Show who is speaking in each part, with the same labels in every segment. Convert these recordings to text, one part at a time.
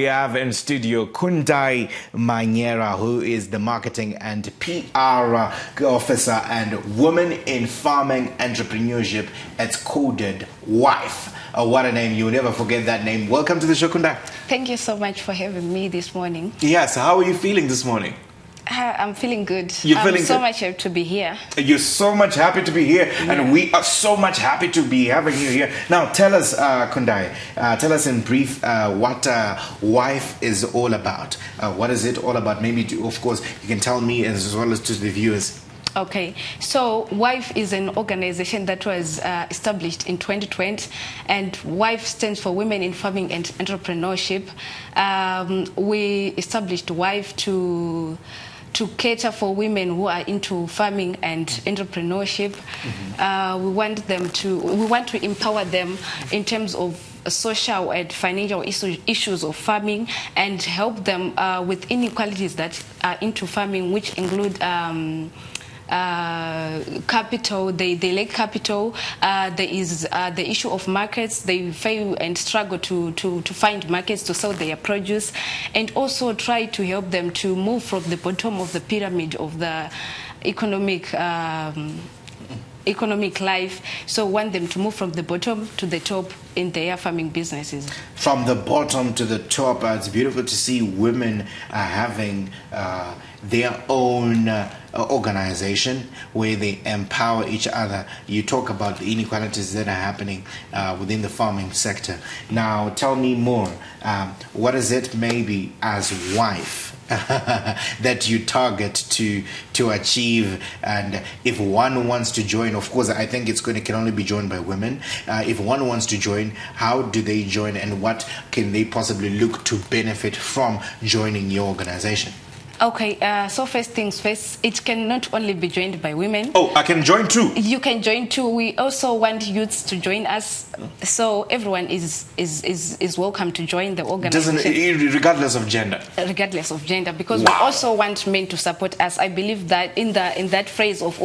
Speaker 1: We have in studio Kundai Manyera, who is the marketing and PR officer and woman in farming entrepreneurship at Coded Wife. What a name. You'll never forget that name. Welcome to the show, Kundai.
Speaker 2: Thank you so much for having me this morning.
Speaker 1: Yes, how are you feeling this morning?
Speaker 2: I'm feeling good.
Speaker 1: You're feeling
Speaker 2: I'm so
Speaker 1: good?
Speaker 2: much happy to be here.
Speaker 1: You're so much happy to be here, and we are so much happy to be having you here. Now, tell us, Kundai, tell us in brief what Wife is all about. What is it all about? Maybe, of course, you can tell me as well as to the viewers.
Speaker 2: Okay, so WIFE is an organization that was established in 2020, and WIFE stands for Women in Farming and Entrepreneurship. We established WIFE to cater for women who are into farming and entrepreneurship. We want to empower them in terms of social and financial issues of farming, and help them with inequalities that are into farming, which include capital. They lack capital. There is the issue of markets. They fail and struggle to find markets to sell their produce, and also try to help them to move from the bottom of the pyramid of the economic life. So want them to move from the bottom to the top in their farming businesses. From the bottom to the top.
Speaker 1: It's beautiful to see women having their own organization where they empower each other. You talk about the inequalities that are happening within the farming sector. Now tell me more. What is it maybe as wife that you target to achieve? And if one wants to join, of course I think can only be joined by women. If one wants to join, how do they join, and what can they possibly look to benefit from joining your organization?
Speaker 2: Okay, so first things first, it can not only be joined by women.
Speaker 1: Oh, I can join too?
Speaker 2: You can join too. We also want youths to join us, so everyone is welcome to join the organization.
Speaker 1: Regardless of gender?
Speaker 2: Regardless of gender, because we also want men to support us. I believe that in that phrase of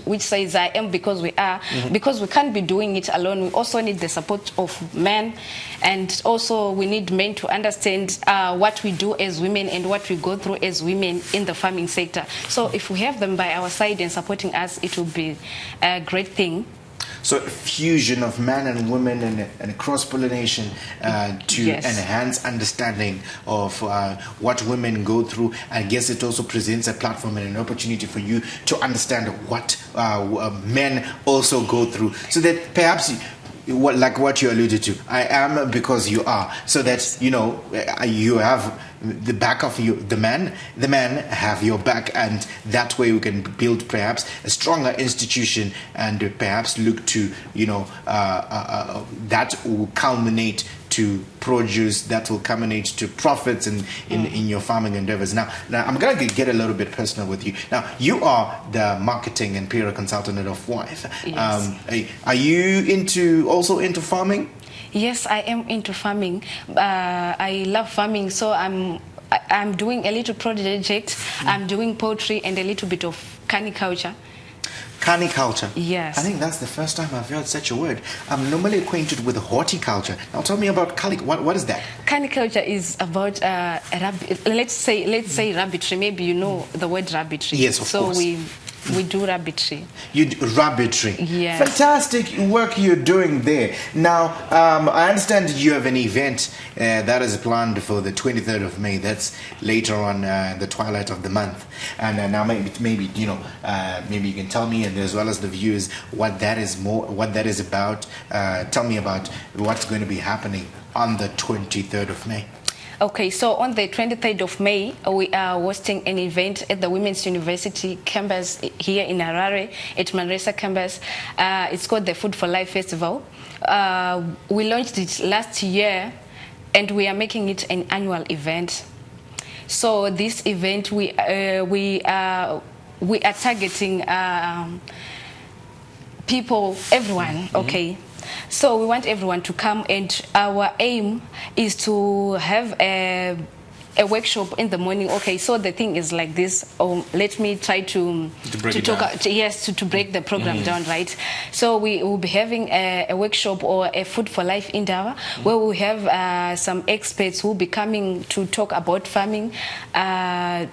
Speaker 2: which says I am because we are, because we can't be doing it alone. We also need the support of men, and also we need men to understand what we do as women and what we go through as women in the farming sector. So if we have them by our side and supporting us, it will be a great thing.
Speaker 1: So fusion of men and women and cross-pollination to enhance understanding of what women go through. I guess it also presents a platform and an opportunity for you to understand what men also go through, so that perhaps like what you alluded to, I am because you are, so that you have the back of you, the men have your back, and that way we can build perhaps a stronger institution, and perhaps look to that will culminate to produce, that will culminate to profits in your farming endeavors. Now I'm gonna get a little bit personal with you. Now you are the marketing and PR consultant of WIFE.
Speaker 2: Yes.
Speaker 1: Are you also into farming?
Speaker 2: Yes, I am into farming. I love farming, so I'm doing a little project. I'm doing poultry and a little bit of caniculture.
Speaker 1: Caniculture?
Speaker 2: Yes.
Speaker 1: I think that's the first time I've heard such a word. I'm normally acquainted with horticulture. Now tell me about what is that? Caniculture
Speaker 2: is about let's say rabbitry. Maybe you know the word rabbitry.
Speaker 1: Yes, of course.
Speaker 2: So we do rabbitry.
Speaker 1: You do rabbitry?
Speaker 2: Yes.
Speaker 1: Fantastic work you're doing there. Now, I understand you have an event that is planned for the 23rd of May. That's later on the twilight of the month. And now maybe you can tell me, and as well as the viewers, what that is about. Tell me about what's going to be happening on the 23rd of May.
Speaker 2: Okay, so on the 23rd of May, we are hosting an event at the Women's University campus here in Harare, at Manresa campus. It's called the Food for Life Festival. We launched it last year, and we are making it an annual event. So this event, we are targeting people, everyone, okay? So we want everyone to come, and our aim is to have a a workshop in the morning. Okay, so the thing is like this. Let me try to
Speaker 1: break it
Speaker 2: talk
Speaker 1: down.
Speaker 2: to break the program down, right? So we will be having a workshop or a Food for Life endeavor where we have some experts who will be coming to talk about farming, to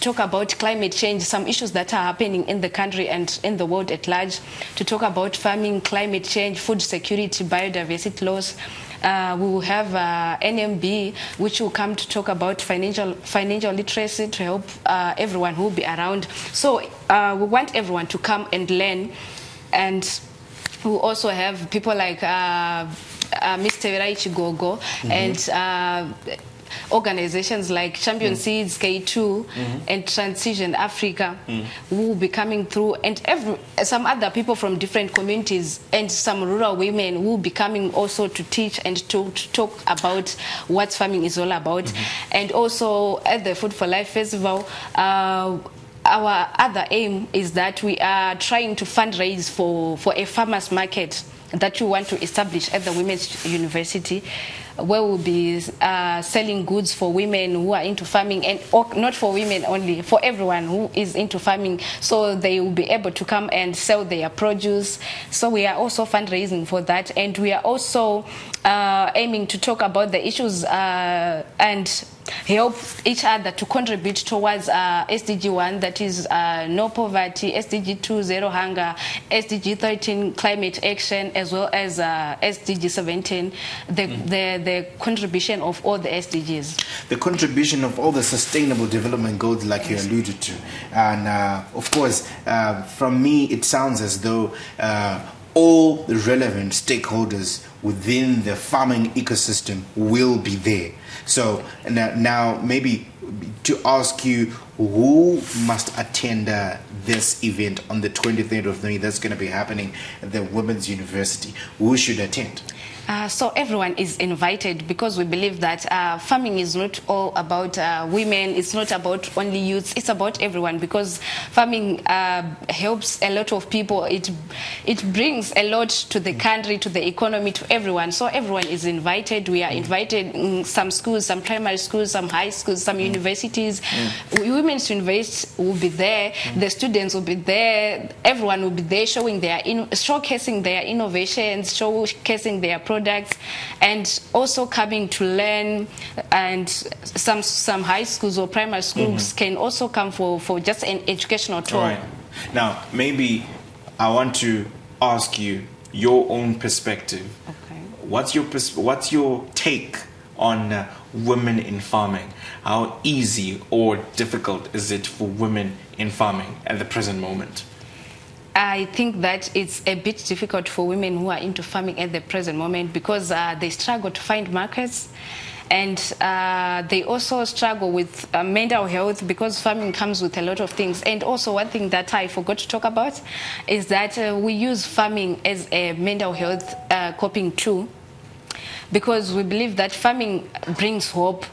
Speaker 2: talk about climate change, some issues that are happening in the country and in the world at large, to talk about farming, climate change, food security, biodiversity loss. We will have NMB, which will come to talk about financial literacy to help everyone who will be around. So we want everyone to come and learn. And we also have people like Mr. Viraichi Gogo and organizations like Champion Seeds, K2, and Transition Africa who will be coming through, and some other people from different communities and some rural women who will be coming also to teach and to talk about what farming is all about. And also at the Food for Life Festival, our other aim is that we are trying to fundraise for a farmers market that we want to establish at the Women's University, where we'll be selling goods for women who are into farming, and not for women only, for everyone who is into farming, so they will be able to come and sell their produce. So we are also fundraising for that, and we are also aiming to talk about the issues and help each other to contribute towards SDG 1, that is no poverty, SDG 2, zero hunger, SDG 13, climate action, as well as SDG 17, the contribution of all the SDGs.
Speaker 1: The contribution of all the sustainable development goals, like you alluded to. And of course, from me, it sounds as though all the relevant stakeholders within the farming ecosystem will be there. So now maybe to ask you, who must attend this event on the 23rd of May that's going to be happening at the Women's University? Who should attend?
Speaker 2: So everyone is invited, because we believe that farming is not all about women, it's not about only youths, it's about everyone, because farming helps a lot of people. It brings a lot to the country, to the economy, to everyone. So everyone is invited. We are invited in some schools, some primary schools, some high schools, some universities. Women's University will be there, the students will be there, everyone will be there showcasing their innovations, showcasing their products, and also coming to learn. And some high schools or primary schools can also come for just an educational tour.
Speaker 1: All right. Now, maybe I want to ask you your own perspective.
Speaker 2: Okay.
Speaker 1: What's your take on women in farming? How easy or difficult is it for women in farming at the present moment?
Speaker 2: I think that it's a bit difficult for women who are into farming at the present moment, because they struggle to find markets, and they also struggle with mental health, because farming comes with a lot of things. And also, one thing that I forgot to talk about is that we use farming as a mental health coping tool, because we believe that farming brings hope.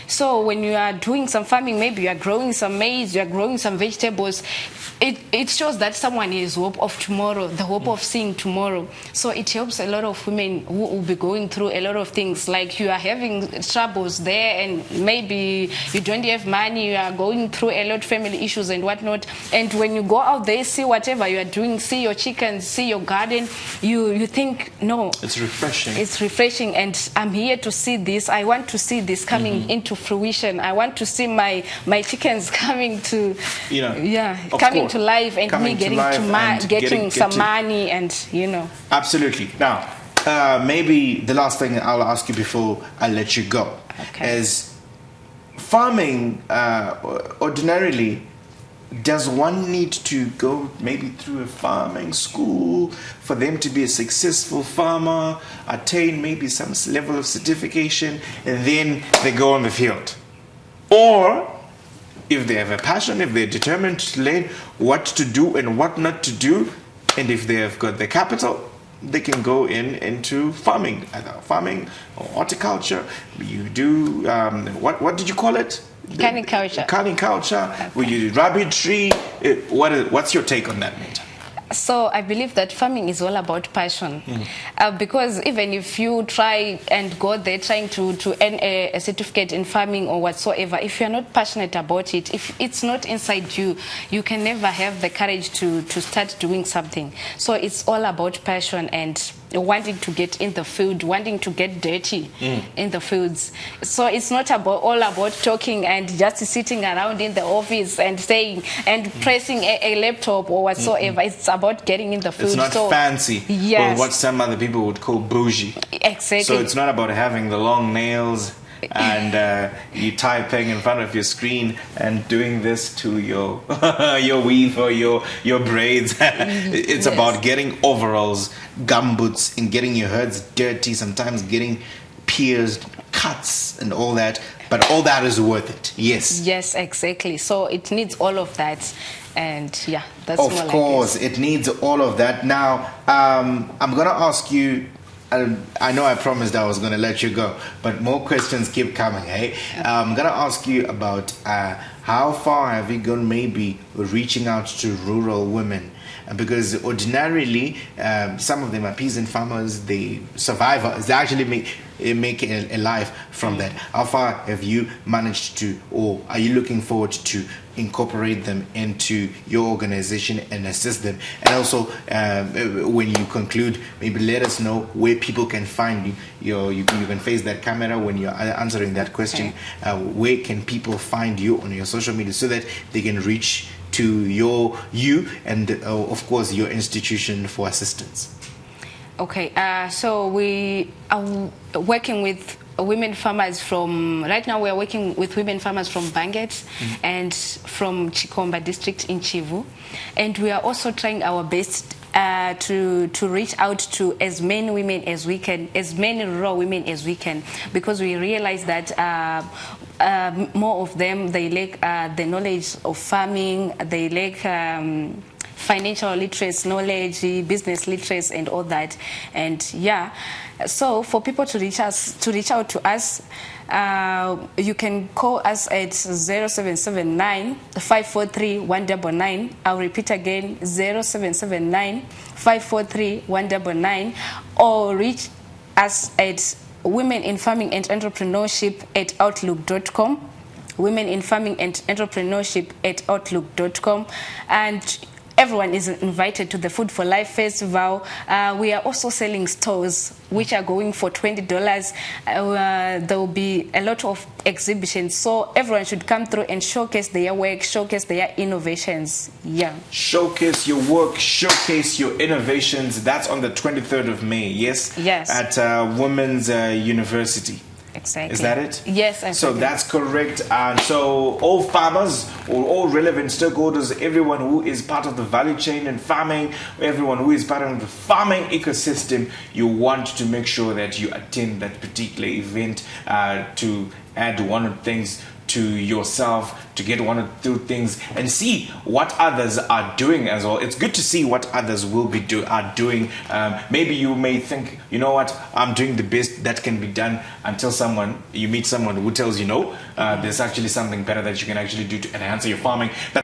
Speaker 2: So when you are doing some farming, maybe you are growing some maize, you are growing some vegetables, it shows that someone has hope of tomorrow, the hope of seeing tomorrow. So it helps a lot of women who will be going through a lot of things, like you are having troubles there, and maybe you don't have money, you are going through a lot of family issues and whatnot. And when you go out there, see whatever you are doing, see your chickens, see your garden, you think, no.
Speaker 1: It's refreshing.
Speaker 2: It's refreshing, and I'm here to see this. I want to see this coming into fruition. I want to see my chickens coming to, coming to life, and
Speaker 1: coming
Speaker 2: me getting
Speaker 1: getting
Speaker 2: some money, and
Speaker 1: Absolutely. Now, maybe the last thing I'll ask you before I let you go is, farming ordinarily, does one need to go maybe through a farming school for them to be a successful farmer, attain maybe some level of certification, and then they go on the field? Or if they have a passion, if they're determined to learn what to do and what not to do, and if they have got the capital, they can go into farming, either farming or horticulture. You do, what did you call it?
Speaker 2: Caniculture.
Speaker 1: Caniculture. We use rabbitry. What's your take on that matter?
Speaker 2: So I believe that farming is all about passion, because even if you try and go there trying to earn a certificate in farming or whatsoever, if you're not passionate about it, if it's not inside you, you can never have the courage to start doing something. So it's all about passion and wanting to get in the field, wanting to get dirty in the fields. So it's not all about talking and just sitting around in the office and saying and pressing a laptop or whatsoever. It's about getting in the field.
Speaker 1: It's not fancy,
Speaker 2: yes,
Speaker 1: or what some other people would call bougie.
Speaker 2: Exactly.
Speaker 1: So it's not about having the long nails and you typing in front of your screen and doing this to your your weave or your braids. It's about getting overalls, gumboots, and getting your herds dirty, sometimes getting pierced, cuts and all that, but all that is worth it.
Speaker 2: Yes, exactly. So it needs all of that, and yeah, that's
Speaker 1: of
Speaker 2: more
Speaker 1: course
Speaker 2: like
Speaker 1: it needs all of that. Now I'm gonna ask you, I know I promised I was going to let you go, but more questions keep coming. Hey, I'm going to ask you about how far have you gone maybe reaching out to rural women? Because ordinarily, some of them are peasant farmers, they survivors, they actually make a life from that. How far have you managed to, or are you looking forward to incorporate them into your organization and assist them? And also, when you conclude, maybe let us know where people can find you. You can face that camera when you're answering that question. Where can people find you on your social media so that they can reach to you and of course your institution for assistance?
Speaker 2: Okay, so we are working with women farmers from, right now we are working with women farmers from Banget and from Chikomba district in Chivu, and we are also trying our best to reach out to as many women as we can, as many rural women as we can, because we realize that more of them, they lack the knowledge of farming, they lack financial literacy knowledge, business literacy, and all that. And yeah, so for people to reach out to us, you can call us at 0779 543 199. I'll repeat again, 0779 543 199, or reach us at Women in Farming and Entrepreneurship at outlook.com. Women in Farming and Entrepreneurship at outlook.com. And everyone is invited to the Food for Life Festival. We are also selling stores which are going for $20. There will be a lot of exhibitions, so everyone should come through and showcase their work, showcase their innovations. Yeah.
Speaker 1: Showcase your work, showcase your innovations. That's on the 23rd of May, yes?
Speaker 2: Yes.
Speaker 1: At Women's University.
Speaker 2: Exactly.
Speaker 1: Is that it?
Speaker 2: Yes, exactly.
Speaker 1: So that's correct. And so all farmers or all relevant stakeholders, everyone who is part of the value chain in farming, everyone who is part of the farming ecosystem, you want to make sure that you attend that particular event to add one of the things to yourself, to get one or two things and see what others are doing as well. It's good to see what others will be doing. Maybe you may think, you know what, I'm doing the best that can be done, until you meet someone who tells you no, there's actually something better that you can actually do to enhance your farming. That's